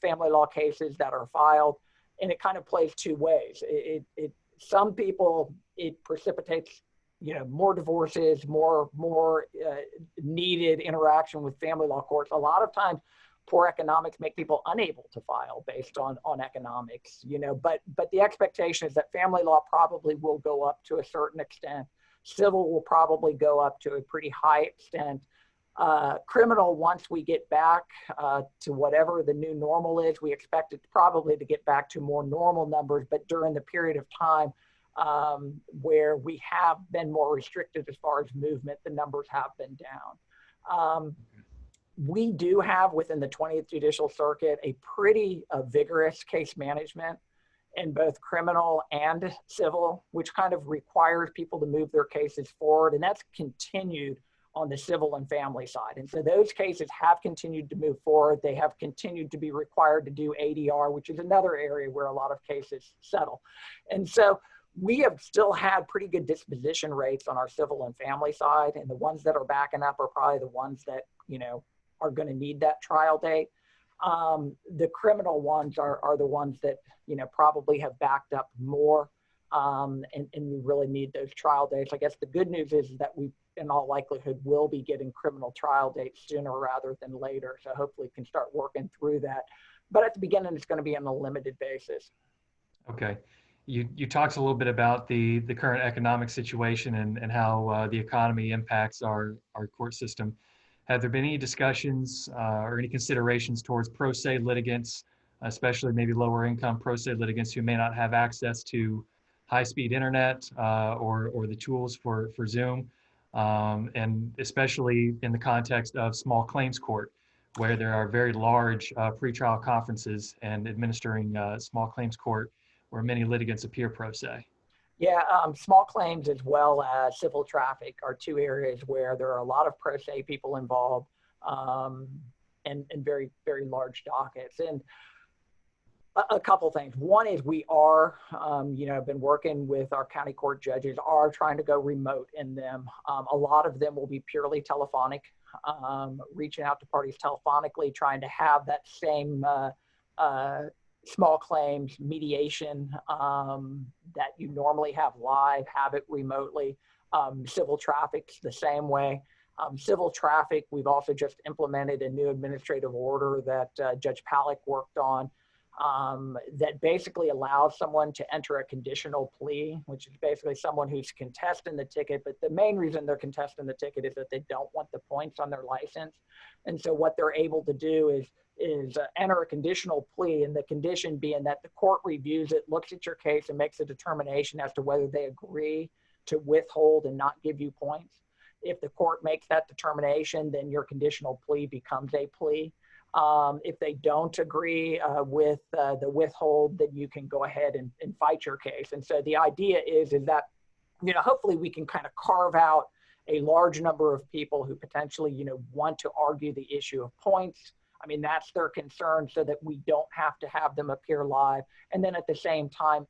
family law cases that are filed. And it kind of plays two ways. Some people, it precipitates more divorces, more needed interaction with family law courts. A lot of times, poor economics make people unable to file based on economics, but the expectation is that family law probably will go up to a certain extent. Civil will probably go up to a pretty high extent. Criminal, once we get back to whatever the new normal is, we expect it probably to get back to more normal numbers, but during the period of time where we have been more restricted as far as movement, the numbers have been down. We do have within the 20th Judicial Circuit a pretty vigorous case management in both criminal and civil, which kind of requires people to move their cases forward. And that's continued on the civil and family side. And so those cases have continued to move forward. They have continued to be required to do ADR, which is another area where a lot of cases settle. And so we have still had pretty good disposition rates on our civil and family side. And the ones that are backing up are probably the ones that, are going to need that trial date. The criminal ones are the ones that, probably have backed up more. And we really need those trial dates. I guess the good news is that we, in all likelihood, will be getting criminal trial dates sooner rather than later. So hopefully can start working through that. But at the beginning, it's going to be on a limited basis. Okay. You talked a little bit about the current economic situation and how the economy impacts our court system. Have there been any discussions or any considerations towards pro se litigants, especially maybe lower income pro se litigants who may not have access to high-speed internet or the tools for Zoom, and especially in the context of small claims court, where there are very large pretrial conferences and administering small claims court where many litigants appear pro se? Yeah, small claims as well as civil traffic are two areas where there are a lot of pro se people involved. and very, very large dockets. And a couple things. One is we are, been working with our county court judges, are trying to go remote in them. A lot of them will be purely telephonic, reaching out to parties telephonically, trying to have that same small claims mediation that you normally have live, have it remotely. Civil traffic's the same way. Civil traffic, we've also just implemented a new administrative order that Judge Palick worked on that basically allows someone to enter a conditional plea, which is basically someone who's contesting the ticket. But the main reason they're contesting the ticket is that they don't want the points on their license. And so what they're able to do is enter a conditional plea, and the condition being that the court reviews it, looks at your case, and makes a determination as to whether they agree to withhold and not give you points. If the court makes that determination, then your conditional plea becomes a plea. If they don't agree with the withhold, then you can go ahead and fight your case. And so the idea is that, hopefully we can kind of carve out a large number of people who potentially, want to argue the issue of points. I mean, that's their concern, so that we don't have to have them appear live. And then at the same time,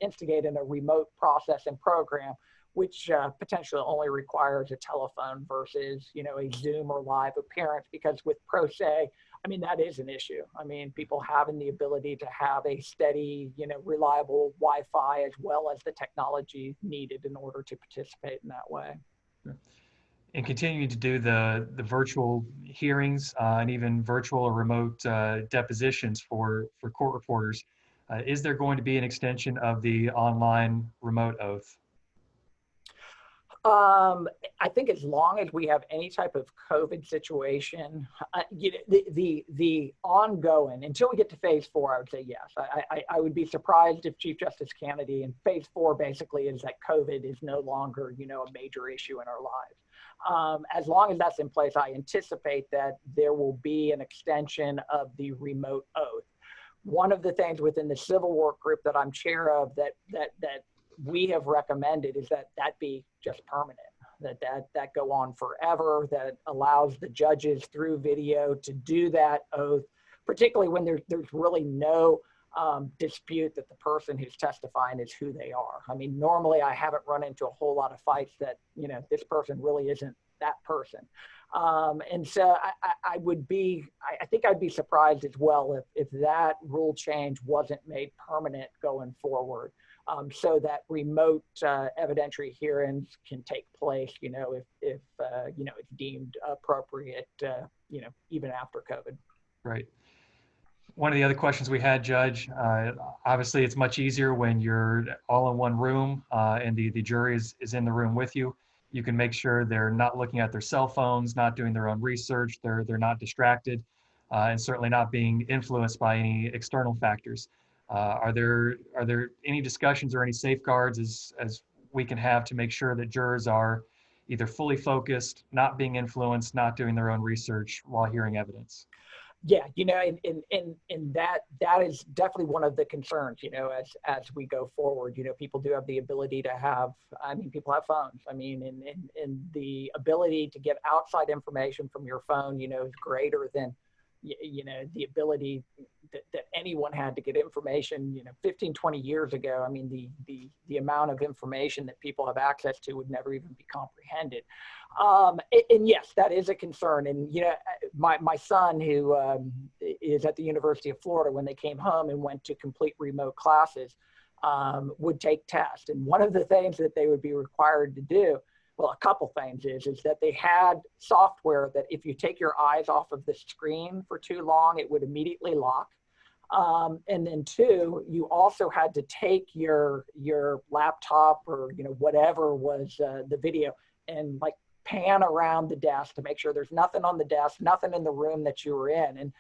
instigate in a remote process and program, which potentially only requires a telephone versus, a Zoom or live appearance, because with pro se, I mean, that is an issue. I mean, people having the ability to have a steady, reliable Wi-Fi, as well as the technology needed in order to participate in that way. And continuing to do the virtual hearings and even virtual or remote depositions for court reporters, is there going to be an extension of the online remote oath? I think as long as we have any type of COVID situation, the ongoing, until we get to phase 4, I would say yes. I would be surprised if Chief Justice Kennedy, in phase 4 basically is that COVID is no longer, a major issue in our lives. As long as that's in place, I anticipate that there will be an extension of the remote oath. One of the things within the civil work group that I'm chair of that we have recommended is that be just permanent, that go on forever, that allows the judges through video to do that oath, particularly when there's really no dispute that the person who's testifying is who they are. I mean, normally I haven't run into a whole lot of fights that, this person really isn't that person. And so I think I'd be surprised as well if that rule change wasn't made permanent going forward. So that remote evidentiary hearings can take place, if it's deemed appropriate, even after COVID. Right. One of the other questions we had, Judge, obviously it's much easier when you're all in one room and the jury is in the room with you. You can make sure they're not looking at their cell phones, not doing their own research, they're not distracted, and certainly not being influenced by any external factors. Are there any discussions or any safeguards as we can have to make sure that jurors are either fully focused, not being influenced, not doing their own research while hearing evidence? Yeah, and that is definitely one of the concerns, as we go forward. People do have the ability to have, people have phones. And the ability to get outside information from your phone, is greater than, the ability that anyone had to get information, 15, 20 years ago. I mean, the amount of information that people have access to would never even be comprehended. And yes, that is a concern. And, my son, who is at the University of Florida, when they came home and went to complete remote classes, would take tests. And one of the things that they would be required to do, well, a couple things is that they had software that if you take your eyes off of the screen for too long, it would immediately lock. And then 2, you also had to take your laptop or, whatever was the video, and like pan around the desk to make sure there's nothing on the desk, nothing in the room that you were in. And,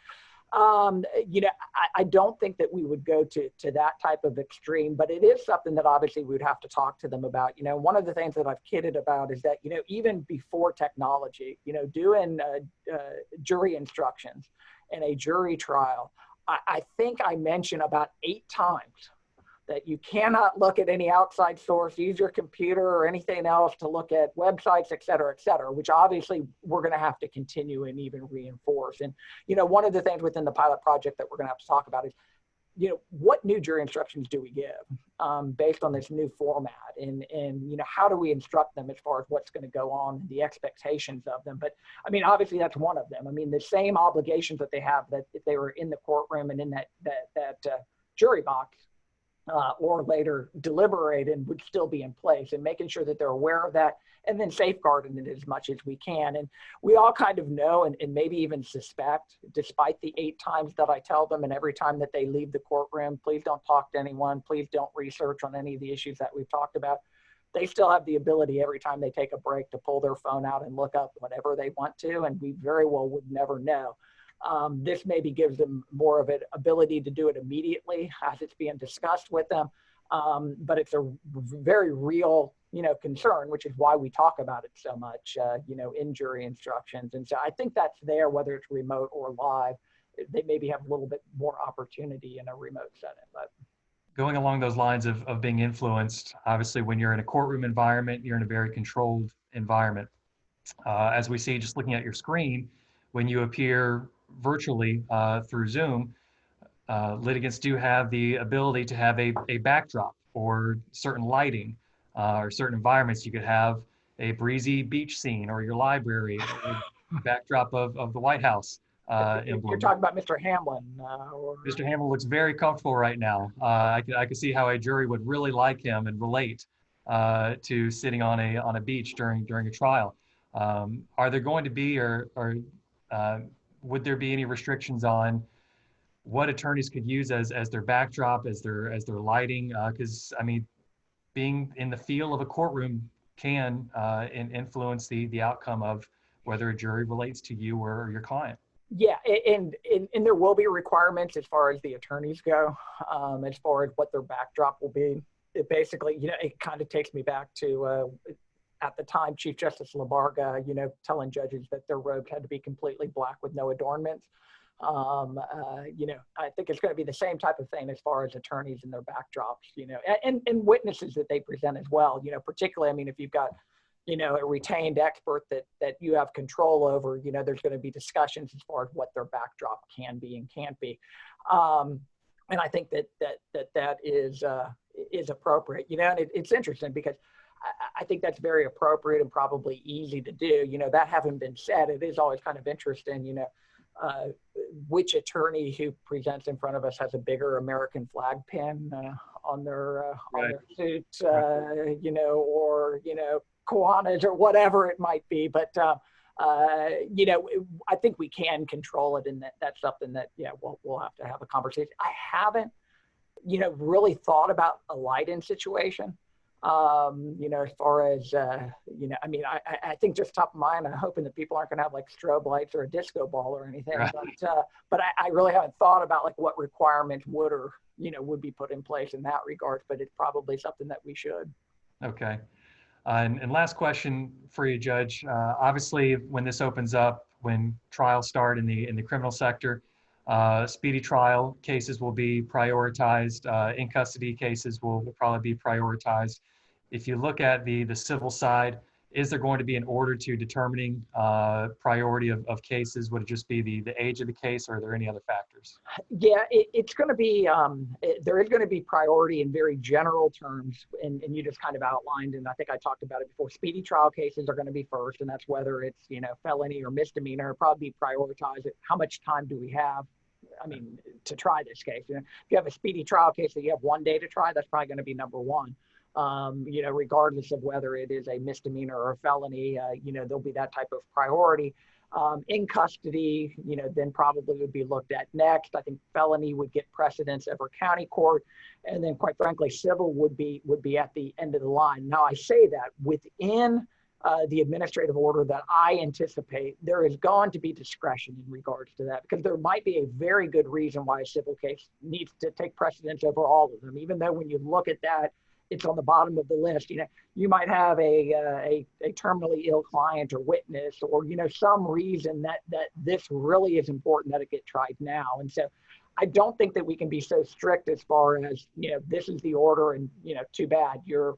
I don't think that we would go to that type of extreme, but it is something that obviously we would have to talk to them about. One of the things that I've kidded about is that, even before technology, doing jury instructions in a jury trial, I think I mentioned about 8 times that you cannot look at any outside source, use your computer or anything else to look at websites, et cetera, which obviously we're going to have to continue and even reinforce. And, one of the things within the pilot project that we're going to have to talk about is, what new jury instructions do we give based on this new format? And how do we instruct them as far as what's going to go on and the expectations of them? But I mean, obviously that's one of them. I mean, the same obligations that they have that if they were in the courtroom and in that jury box, or later deliberated would still be in place, and making sure that they're aware of that and then safeguarding it as much as we can. And we all kind of know and maybe even suspect, despite the 8 times that I tell them and every time that they leave the courtroom, please don't talk to anyone, please don't research on any of the issues that we've talked about. They still have the ability every time they take a break to pull their phone out and look up whatever they want to, and we very well would never know. This maybe gives them more of an ability to do it immediately as it's being discussed with them. But it's a very real, concern, which is why we talk about it so much, in jury instructions. And so I think that's there, whether it's remote or live. They maybe have a little bit more opportunity in a remote setting. But going along those lines of being influenced, obviously when you're in a courtroom environment, you're in a very controlled environment. As we see just looking at your screen, when you appear virtually through Zoom, litigants do have the ability to have a backdrop or certain lighting or certain environments. You could have a breezy beach scene or your library, or backdrop of the White House emblem. You're talking about Mr. Hamlin. Mr. Hamlin looks very comfortable right now. I could see how a jury would really like him and relate to sitting on a beach during a trial. Are there going to be or would there be any restrictions on what attorneys could use as their backdrop, as their lighting? Because I mean, being in the feel of a courtroom can influence the outcome of whether a jury relates to you or your client. Yeah, and there will be requirements as far as the attorneys go, as far as what their backdrop will be. It basically, it kind of takes me back to at the time, Chief Justice Labarga, telling judges that their robes had to be completely black with no adornments. I think it's going to be the same type of thing as far as attorneys and their backdrops, and witnesses that they present as well, particularly, I mean, if you've got, a retained expert that you have control over, there's going to be discussions as far as what their backdrop can be and can't be. And I think that is appropriate, and it's interesting because I think that's very appropriate and probably easy to do. That having been said, it is always kind of interesting, which attorney who presents in front of us has a bigger American flag pin on their suit, or Kiwanis or whatever it might be. But I think we can control it, and that's something that we'll have to have a conversation. I haven't really thought about a light-in situation. As far as, I mean, I think just top of mind, I'm hoping that people aren't going to have like strobe lights or a disco ball or anything, right. But I really haven't thought about like what requirements would be put in place in that regard, but it's probably something that we should. Okay. And last question for you, Judge. Obviously, when this opens up, when trials start in the criminal sector, speedy trial cases will be prioritized. In custody cases will probably be prioritized. If you look at the civil side, is there going to be an order to determining priority of cases? Would it just be the age of the case, or are there any other factors? Yeah, it's going to be, there is going to be priority in very general terms, and you just kind of outlined, and I think I talked about it before. Speedy trial cases are going to be first, and that's whether it's, felony or misdemeanor, probably prioritize it. How much time do we have? I mean, to try this case. If you have a speedy trial case that you have 1 day to try, that's probably going to be number one. Regardless of whether it is a misdemeanor or a felony, there'll be that type of priority. In custody, then probably would be looked at next. I think felony would get precedence over county court, and then quite frankly, civil would be at the end of the line. Now I say that within the administrative order that I anticipate, there is going to be discretion in regards to that, because there might be a very good reason why a civil case needs to take precedence over all of them, even though when you look at that, it's on the bottom of the list. You might have a terminally ill client or witness, or some reason that this really is important that it get tried now. And so I don't think that we can be so strict as far as, this is the order and, too bad, you're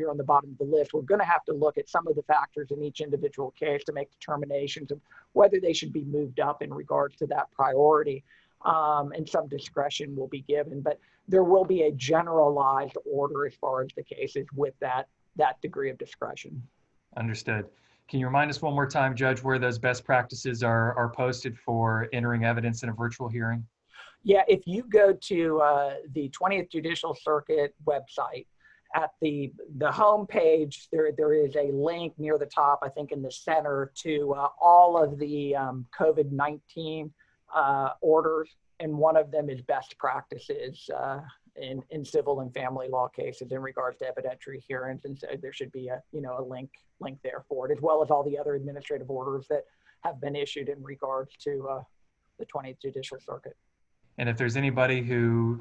on the bottom of the list. We're going to have to look at some of the factors in each individual case to make determinations of whether they should be moved up in regards to that priority. And some discretion will be given, but there will be a generalized order as far as the cases with that degree of discretion. Understood. Can you remind us one more time, Judge, where those best practices are posted for entering evidence in a virtual hearing? Yeah, if you go to the 20th Judicial Circuit website, at the home page, there is a link near the top, I think in the center, to all of the COVID-19 orders, and one of them is best practices in civil and family law cases in regards to evidentiary hearings, and so there should be a link there for it, as well as all the other administrative orders that have been issued in regards to the 20th Judicial Circuit. And if there's anybody who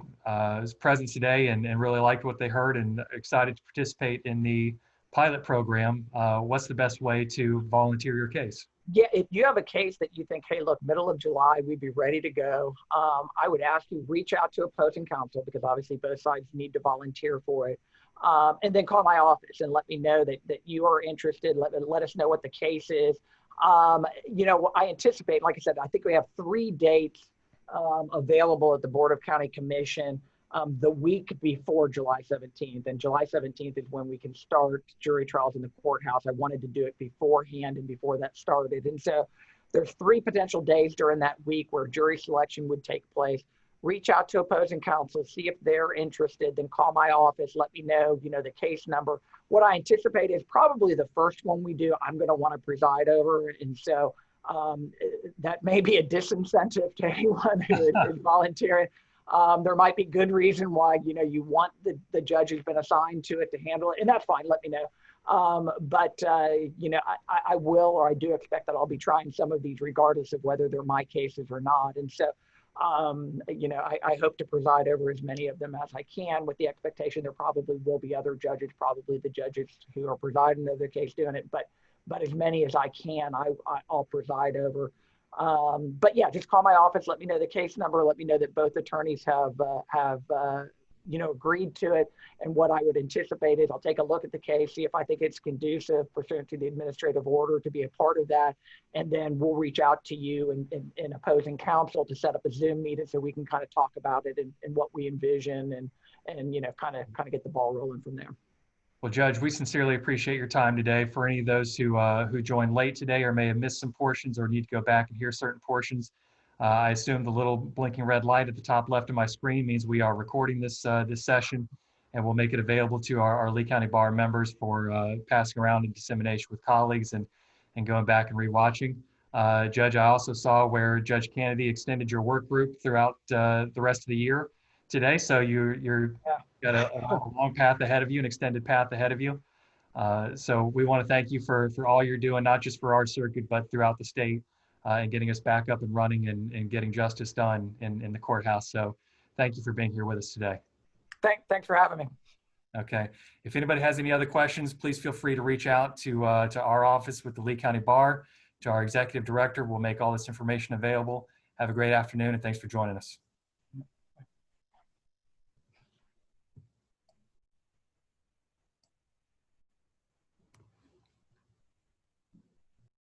is present today and really liked what they heard and excited to participate in the pilot program, what's the best way to volunteer your case? Yeah, if you have a case that you think, hey, look, middle of July, we'd be ready to go, I would ask you reach out to opposing counsel, because obviously both sides need to volunteer for it. And then call my office and let me know that you are interested. Let us know what the case is. I anticipate, like I said, I think we have 3 dates available at the Board of County Commission the week before July 17th. And July 17th is when we can start jury trials in the courthouse. I wanted to do it beforehand and before that started. And so there's 3 potential days during that week where jury selection would take place. Reach out to opposing counsel, see if they're interested, then call my office, let me know, the case number. What I anticipate is probably the first one we do, I'm going to want to preside over. And so that may be a disincentive to anyone who is volunteering. There might be good reason why, you want the judge who's been assigned to it to handle it, and that's fine, let me know. I will, or I do expect that I'll be trying some of these regardless of whether they're my cases or not. And so, I hope to preside over as many of them as I can, with the expectation there probably will be other judges, probably the judges who are presiding over the case doing it, but as many as I can, I'll preside over. But yeah, just call my office, let me know the case number, let me know that both attorneys have agreed to it. And what I would anticipate is I'll take a look at the case, see if I think it's conducive pursuant to the administrative order to be a part of that. And then we'll reach out to you and opposing counsel to set up a Zoom meeting so we can kind of talk about it and what we envision and kind of get the ball rolling from there. Well, Judge, we sincerely appreciate your time today. For any of those who joined late today or may have missed some portions or need to go back and hear certain portions, I assume the little blinking red light at the top left of my screen means we are recording this session, and we'll make it available to our Lee County Bar members for passing around and dissemination with colleagues and going back and rewatching. Judge, I also saw where Judge Kennedy extended your work group throughout the rest of the year today, so you're got a long path ahead of you, an extended path ahead of you. So we want to thank you for all you're doing, not just for our circuit, but throughout the state, and getting us back up and running and getting justice done in the courthouse. So thank you for being here with us today. Thanks for having me. Okay. If anybody has any other questions, please feel free to reach out to our office with the Lee County Bar, to our executive director. We'll make all this information available. Have a great afternoon, and thanks for joining us.